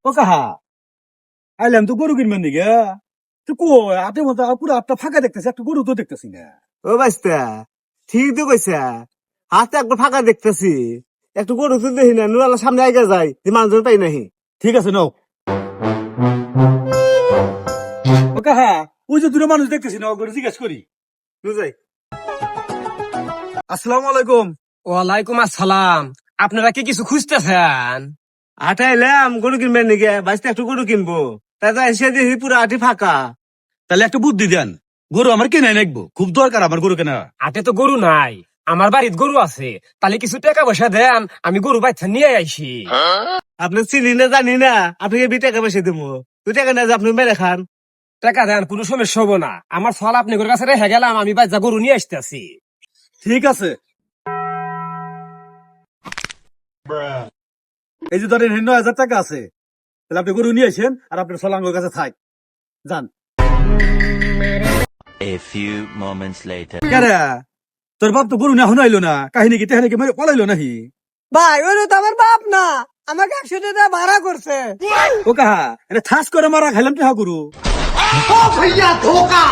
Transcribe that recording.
ও কাহা আইলাম তো গরু কিনবেন দিকে তো কো আটে মতো পুরো আটটা ফাঁকা দেখতেছি একটা গরু তো দেখতেছি না। ও বাইস্তা ঠিক তো কইছা, হাতে একবার ফাঁকা দেখতেছি, একটু গরু তো দেখি না, নুরালা সামনে আগে যায় যে মানুষজন পাই নাহি। ঠিক আছে নাও। ও কাহা ওই যে দুটো মানুষ দেখতেছি না ওগুলো জিজ্ঞেস করি। বুঝাই আসসালামু আলাইকুম। ওয়ালাইকুম আসসালাম। আপনারা কি কিছু খুঁজতেছেন? হাটে এলাম গরু কিনবেন নাকি, বাইস্তা একটু গরু কিনবো, তাই এসে দেখি পুরো আটি ফাঁকা। তাহলে একটা বুদ্ধি দেন, গরু আমার কেনাই নাকবো, খুব দরকার আমার গরু কেনা। হাটে তো গরু নাই, আমার বাড়িতে গরু আছে। তাহলে কিছু টাকা পয়সা দেন, আমি গরু বাচ্চা নিয়ে আইছি। আপনি চিনি না জানি না, আপনাকে বি টাকা পয়সা দেবো, তুই টাকা না যে আপনি মেরে খান। টাকা দেন, কোনো সমস্যা হবো না। আমার ফল আপনি কাছে রেখে গেলাম, আমি বাচ্চা গরু নিয়ে আসতেছি। ঠিক আছে, এই যে ধরেন 9,000 টাকা আছে, তাহলে আপনি গরু নিয়ে আসেন আর আপনার সলাঙ্গর কাছে থাক যান। A few moments later. কেরে তোর বাপ তো গরু না এখন আইলো না, কাহিনী কি তেহানি কি মেরে পলাইলো নাহি? ভাই ওই তো আমার বাপ না, আমাকে 100 টাকা ভাড়া করছে। ও কাহা এটা ঠাস করে মারা খাইলাম টেহা গরু। ও ভাইয়া ধোকা।